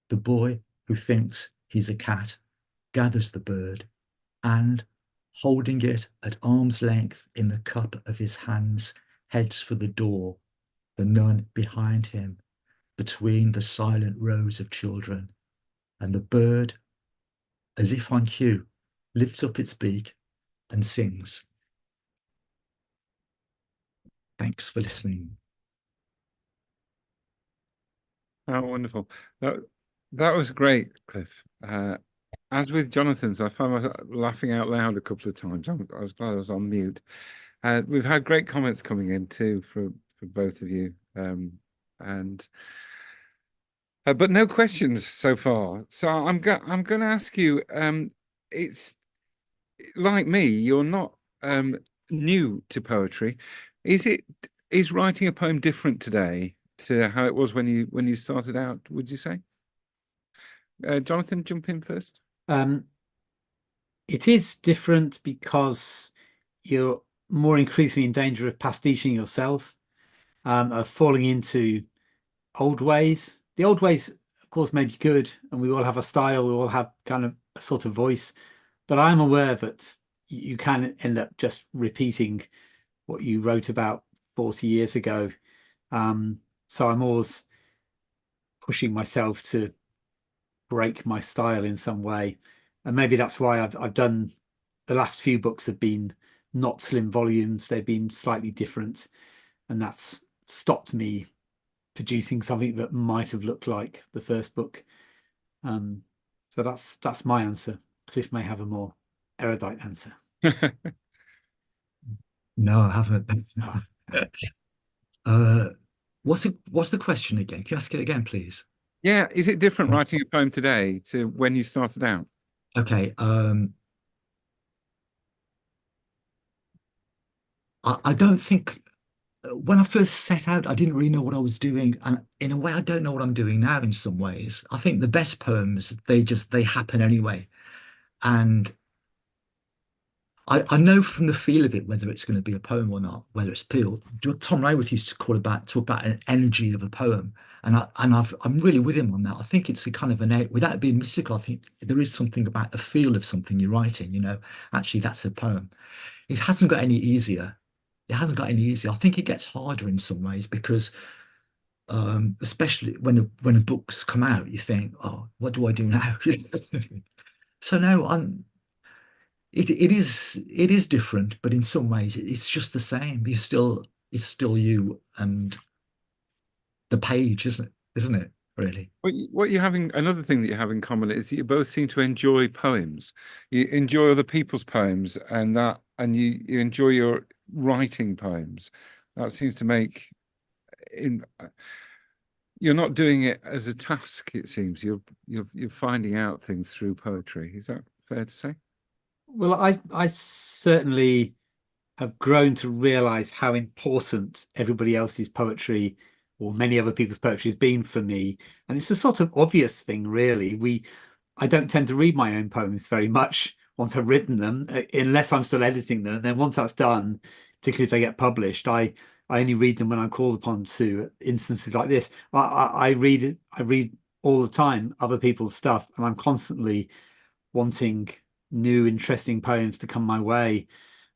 The boy who thinks he's a cat gathers the bird and, holding it at arm's length in the cup of his hands, heads for the door, the nun behind him, between the silent rows of children. And the bird, as if on cue, lifts up its beak and sings. Thanks for listening. Oh, wonderful. That was great, Cliff. As with Jonathan's, I found myself laughing out loud a couple of times. I was glad I was on mute. We've had great comments coming in too for both of you, and but no questions so far. So I'm going to ask you. It's like me. You're not new to poetry. Is writing a poem different today to how it was when you started out, would you say? Jonathan, jump in first. It is different because you're more increasingly in danger of pastiching yourself, of falling into old ways. The old ways, of course, may be good, and we all have a style, we all have kind of a sort of voice, but I'm aware that you can end up just repeating what you wrote about 40 years ago. So I'm always pushing myself to break my style in some way. And maybe that's why I've done the last few books have been not slim volumes. They've been slightly different. And that's stopped me producing something that might have looked like the first book. So that's my answer. Cliff may have a more erudite answer. No, I haven't. What's the question again? Can you ask it again, please? Yeah, is it different writing a poem today to when you started out? Okay. I don't think when I first set out, I didn't really know what I was doing, and in a way, I don't know what I'm doing now. In some ways, I think the best poems they happen anyway, and I know from the feel of it whether it's going to be a poem or not, whether it's appeal. Tom Raworth used to talk about an energy of a poem, and I'm really with him on that. I think it's a kind of without being mystical. I think there is something about the feel of something you're writing. Actually, that's a poem. It hasn't got any easier. It hasn't got any easier. I think it gets harder in some ways because, especially when the books come out, you think, oh, what do I do now? So no, it is different, but in some ways it's just the same. It's still you and the page, isn't it, really? What you having another thing that you have in common is that you both seem to enjoy poems. You enjoy other people's poems, and you enjoy your writing poems. That seems to make in you're not doing it as a task, it seems. You're finding out things through poetry. Is that fair to say? Well, I certainly have grown to realize how important everybody else's poetry or many other people's poetry has been for me. And it's a sort of obvious thing, really. I don't tend to read my own poems very much once I've written them, unless I'm still editing them. Then once that's done, particularly if they get published, I only read them when I'm called upon to. Instances like this, I read it. I read all the time other people's stuff, and I'm constantly wanting new, interesting poems to come my way.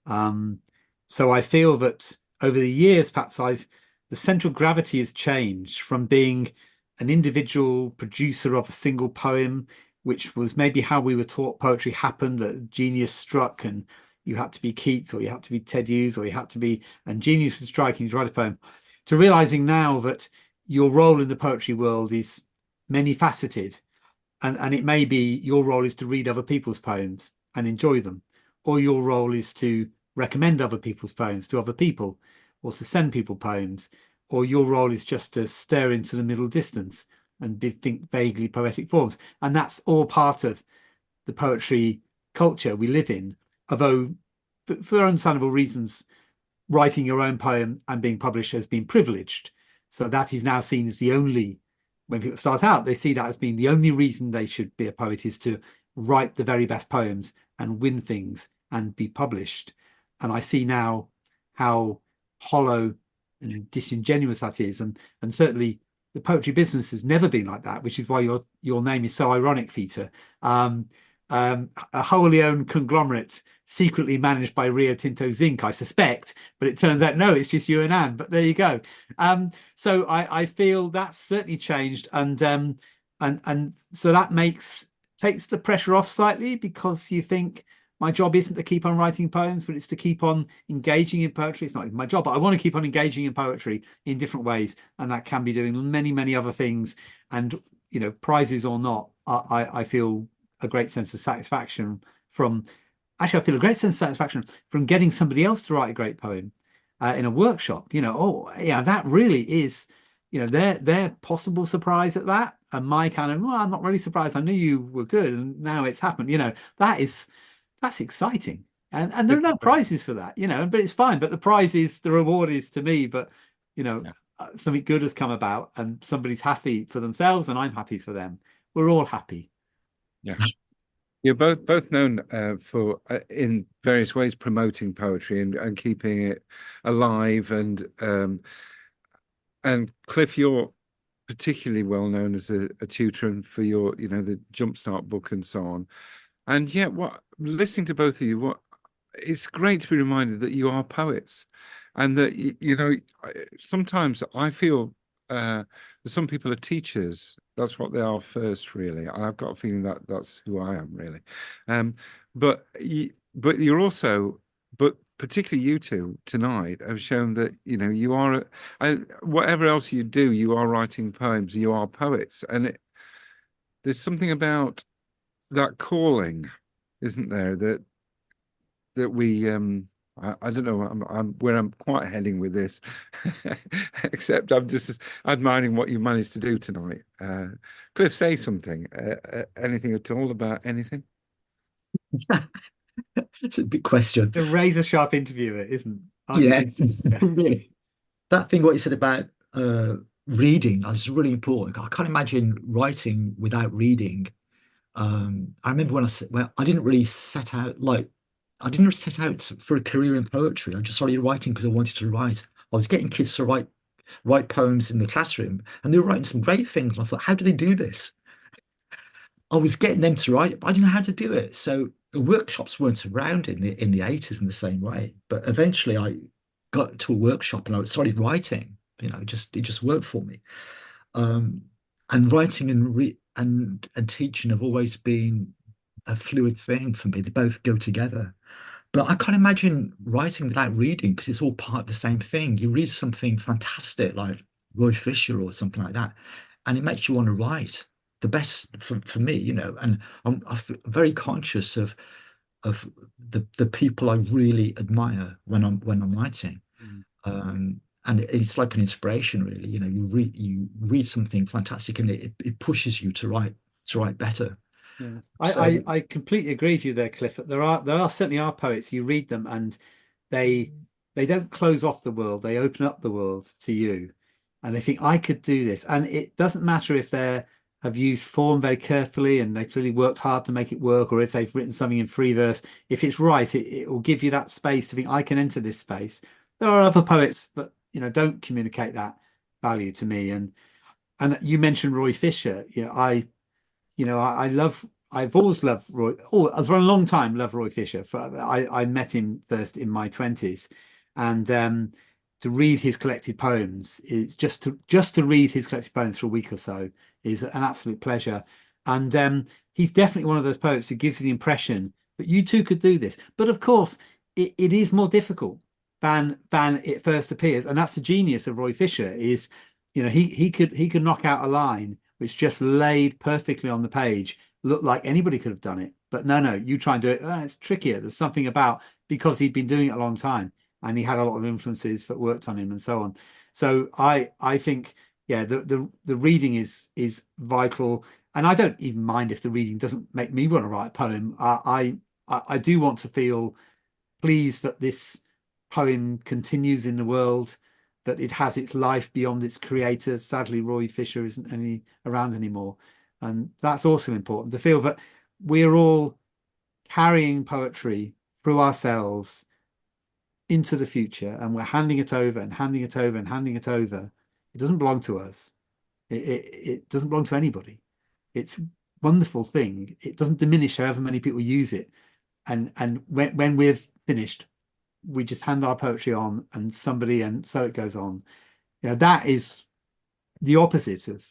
So I feel that over the years, perhaps the central gravity has changed from being an individual producer of a single poem, which was maybe how we were taught poetry happened, that genius struck and you had to be Keats or you had to be Ted Hughes or you had to be, and genius was striking to write a poem, to realizing now that your role in the poetry world is many faceted. And it may be your role is to read other people's poems and enjoy them, or your role is to recommend other people's poems to other people, or to send people poems, or your role is just to stare into the middle distance and think vaguely poetic forms. And that's all part of the poetry culture we live in, although for understandable reasons, writing your own poem and being published has been privileged. So that is now seen as the only, when people start out, they see that as being the only reason they should be a poet is to write the very best poems and win things and be published. And I see now how hollow and disingenuous that is. And certainly the poetry business has never been like that, which is why your name is so ironic, Peter. A wholly owned conglomerate secretly managed by Rio Tinto Zinc, I suspect, but it turns out no, it's just you and Anne. But there you go. So I feel that's certainly changed, and so that takes the pressure off slightly, because you think my job isn't to keep on writing poems, but it's to keep on engaging in poetry. It's not even my job, but I want to keep on engaging in poetry in different ways, and that can be doing many other things. And prizes or not, I feel a great sense of satisfaction from. Actually, I feel a great sense of satisfaction from getting somebody else to write a great poem in a workshop. Oh, yeah, that really is, their possible surprise at that, and my kind of, well, I'm not really surprised. I knew you were good, and now it's happened. That's exciting, and there are no prizes for that. But it's fine. But the reward is to me. But something good has come about, and somebody's happy for themselves, and I'm happy for them. We're all happy. Yeah. You're both known for in various ways promoting poetry and keeping it alive, and Cliff, you're particularly well known as a tutor and for your the Jumpstart book and so on. And yet, listening to both of you, it's great to be reminded that you are poets, and that sometimes I feel that some people are teachers. That's what they are first, really. I've got a feeling that that's who I am, really. But you're also, but particularly you two tonight have shown that you are, whatever else you do, you are writing poems. You are poets, and there's something about that calling, isn't there? That we I don't know I'm where I'm quite heading with this, except I'm just admiring what you managed to do tonight. Cliff, say something, anything at all about anything? It's a big question. The razor sharp interviewer, isn't? Yeah, really. That thing what you said about reading is really important. I can't imagine writing without reading. I remember when I didn't really set out, like I didn't set out for a career in poetry. I just started writing because I wanted to write. I was getting kids to write poems in the classroom, and they were writing some great things. And I thought, how do they do this? I was getting them to write, but I didn't know how to do it. So the workshops weren't around in the 80s in the same way. But eventually I got to a workshop and I started writing. It just worked for me. Um, and writing and teaching have always been a fluid thing for me. They both go together. But I can't imagine writing without reading because it's all part of the same thing. You read something fantastic like Roy Fisher or something like that, and it makes you want to write. The best for me, and I'm very conscious of the people I really admire when I'm writing. Mm. And it's like an inspiration, really. You read something fantastic, and it pushes you to write better. Yeah, So I completely agree with you there, Cliff. There are certainly are poets. You read them and they they don't close off the world. They open up the world to you, and they think I could do this. And it doesn't matter if they have used form very carefully and they clearly worked hard to make it work, or if they've written something in free verse. If it's right, it will give you that space to think I can enter this space. There are other poets that don't communicate that value to me. And you mentioned Roy Fisher. I love. I've always loved Roy. Oh, for a long time, loved Roy Fisher. I met him first in my 20s, and to read his collected poems is just to read his collected poems for a week or so is an absolute pleasure. And he's definitely one of those poets who gives you the impression that you too could do this. But of course, it is more difficult than it first appears, and that's the genius of Roy Fisher. Is he could knock out a line which just laid perfectly on the page, looked like anybody could have done it. But no, you try and do it. It's trickier. There's something about because he'd been doing it a long time and he had a lot of influences that worked on him and so on. So I think, yeah, the reading is vital. And I don't even mind if the reading doesn't make me want to write a poem. I do want to feel pleased that this poem continues in the world, that it has its life beyond its creator. Sadly, Roy Fisher isn't around anymore. And that's also important to feel that we're all carrying poetry through ourselves into the future and we're handing it over and handing it over and handing it over. It doesn't belong to us. It doesn't belong to anybody. It's a wonderful thing. It doesn't diminish however many people use it. And when we're finished, we just hand our poetry on and so it goes on. That is the opposite of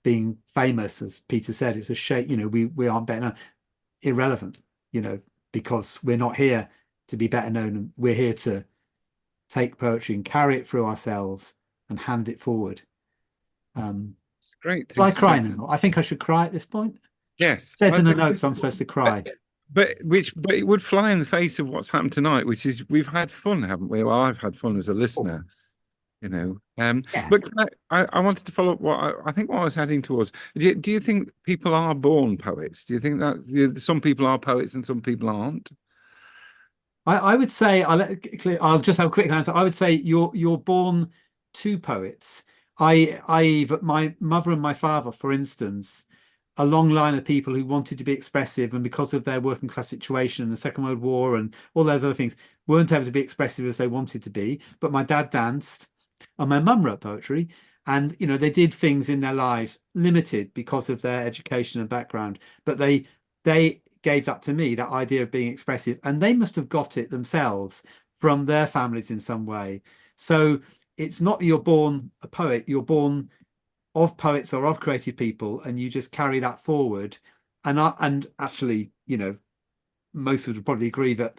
being famous, as Peter said. It's a shame, we aren't better known, irrelevant, because we're not here to be better known. We're here to take poetry and carry it through ourselves and hand it forward. It's a great Will thing I to cry say. now? I think I should cry at this point. Yes, It says I in the think, notes I'm supposed to cry. but it would fly in the face of what's happened tonight, which is we've had fun, haven't we? Well, I've had fun as a listener. Yeah. But I wanted to follow up I think what I was heading towards. Do you think people are born poets? Do you think that some people are poets and some people aren't? I would say I'll just have a quick answer. I would say you're born two poets. My mother and my father, for instance, a long line of people who wanted to be expressive, and because of their working class situation and the Second World War and all those other things, weren't able to be expressive as they wanted to be. But my dad danced, and my mum wrote poetry, and they did things in their lives limited because of their education and background, but they gave that to me, that idea of being expressive, and they must have got it themselves from their families in some way. So it's not that you're born a poet, you're born of poets or of creative people, and you just carry that forward. And actually, most would probably agree that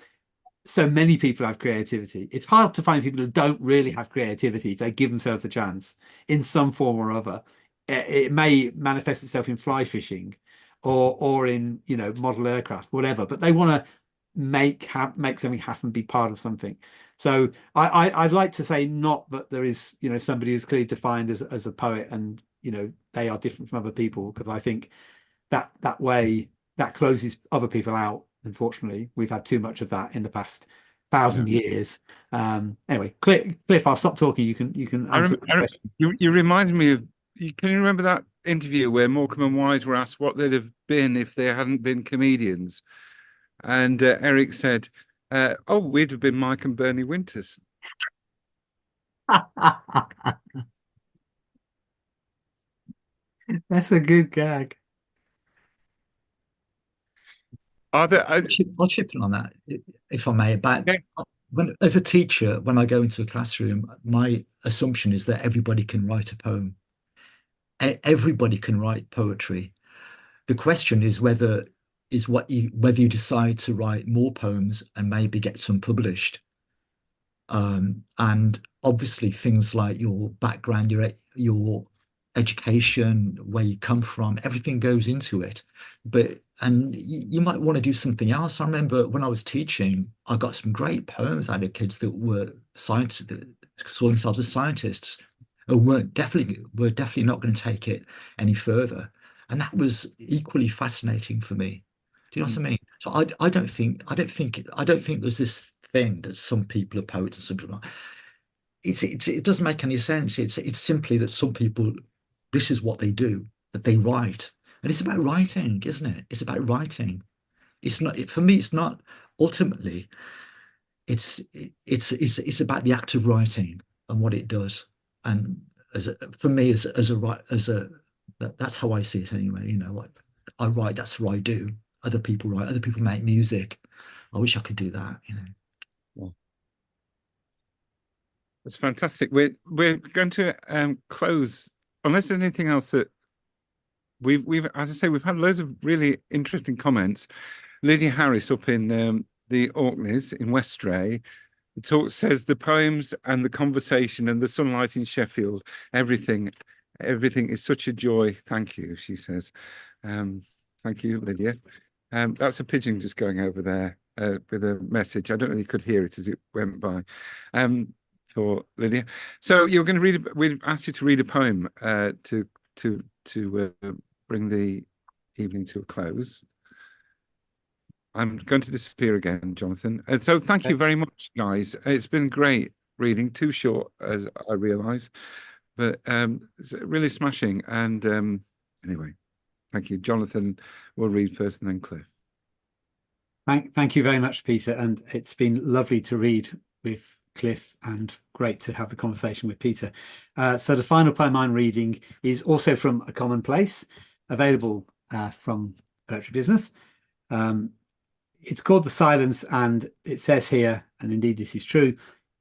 so many people have creativity. It's hard to find people who don't really have creativity if they give themselves a chance in some form or other. It may manifest itself in fly fishing or in model aircraft, whatever, but they want to make something happen, be part of something. So I'd like to say not that there is somebody who's clearly defined as a poet and they are different from other people, because I think that way that closes other people out. Unfortunately, we've had too much of that in the past 1,000 years. Anyway, Cliff, I'll stop talking. You can answer the question. You reminded me of. Can you remember that interview where Morecambe and Wise were asked what they'd have been if they hadn't been comedians? And Eric said, oh, we'd have been Mike and Bernie Winters. That's a good gag. Are there? I'll chip in on that, if I may. About Yeah. as a teacher, when I go into a classroom, my assumption is that everybody can write a poem. Everybody can write poetry. The question is whether whether you decide to write more poems and maybe get some published. And obviously things like your background, your education, where you come from, everything goes into it. And you might want to do something else. I remember when I was teaching, I got some great poems out of kids that were scientists, that saw themselves as scientists, and were definitely not going to take it any further. And that was equally fascinating for me. Do you know what I mean? So I don't think there's this thing that some people are poets and some people are not. It doesn't make any sense. It's simply that some people, this is what they do, that they write. And it's about writing, isn't it? It's about writing. It's not, for me, it's not ultimately, it's about the act of writing and what it does. And for me, that's how I see it anyway. You know, like I write, that's what I do. Other people write, other people make music. I wish I could do that, you know. That's fantastic. We're going to close, unless there's anything else that we've as I say, we've had loads of really interesting comments. Lydia Harris up in the Orkneys in Westray says the poems and the conversation and the sunlight in Sheffield, everything is such a joy. Thank you, she says. Thank you, Lydia. That's a pigeon just going over there with a message. I don't know if you could hear it as it went by. For Lydia. So you're going to read. We've asked you to read a poem to bring the evening to a close. I'm going to disappear again, Jonathan. So thank you very much, guys. It's been great reading. Too short, as I realise, but it's really smashing. And anyway, thank you, Jonathan. We'll read first, and then Cliff. Thank you very much, Peter. And it's been lovely to read with Cliff and great to have the conversation with Peter. So the final poem I'm reading is also from A Commonplace, available from Poetry Business. It's called The Silence, and it says here, and indeed this is true,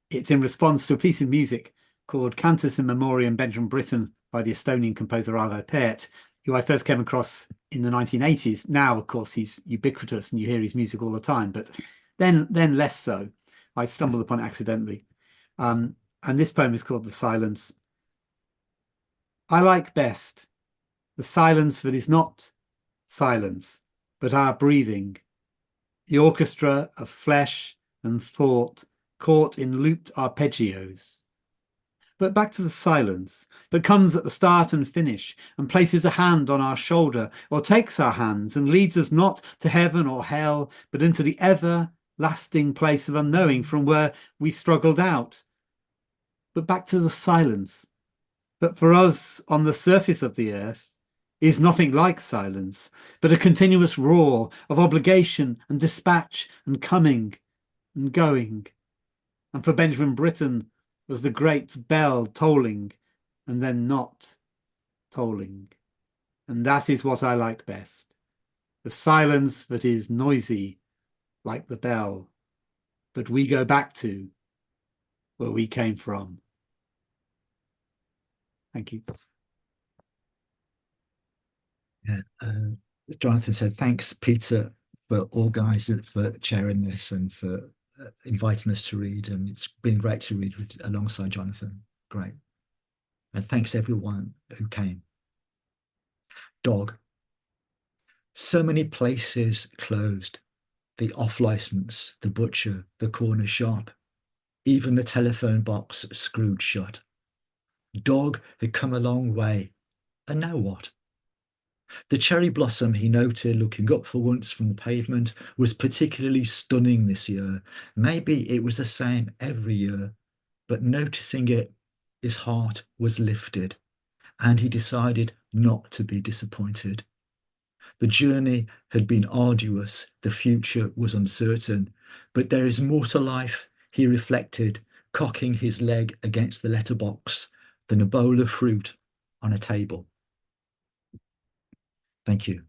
it's in response to a piece of music called Cantus in Memoriam Benjamin Britten by the Estonian composer Arvo Pärt, who I first came across in the 1980s. Now, of course, he's ubiquitous and you hear his music all the time, but then less so. I stumbled upon it accidentally. And this poem is called The Silence. I like best the silence that is not silence, but our breathing, the orchestra of flesh and thought caught in looped arpeggios. But back to the silence that comes at the start and finish and places a hand on our shoulder or takes our hands and leads us not to heaven or hell, but into the everlasting place of unknowing from where we struggled out. But back to the silence that for us on the surface of the earth is nothing like silence, but a continuous roar of obligation and dispatch and coming and going. And for Benjamin Britten was the great bell tolling and then not tolling. And that is what I like best. The silence that is noisy like the bell, but we go back to where we came from. Thank you. Yeah, Jonathan said, thanks, Peter, for organising, for chairing this and for inviting us to read. And it's been great to read alongside Jonathan. Great. And thanks everyone who came. Dog. So many places closed. The off-licence, the butcher, the corner shop, even the telephone box screwed shut. Dog had come a long way. And now what? The cherry blossom, he noted, looking up for once from the pavement, was particularly stunning this year. Maybe it was the same every year, but noticing it, his heart was lifted, and he decided not to be disappointed. The journey had been arduous, the future was uncertain, but there is more to life, he reflected, cocking his leg against the letterbox, than a bowl of fruit on a table. Thank you.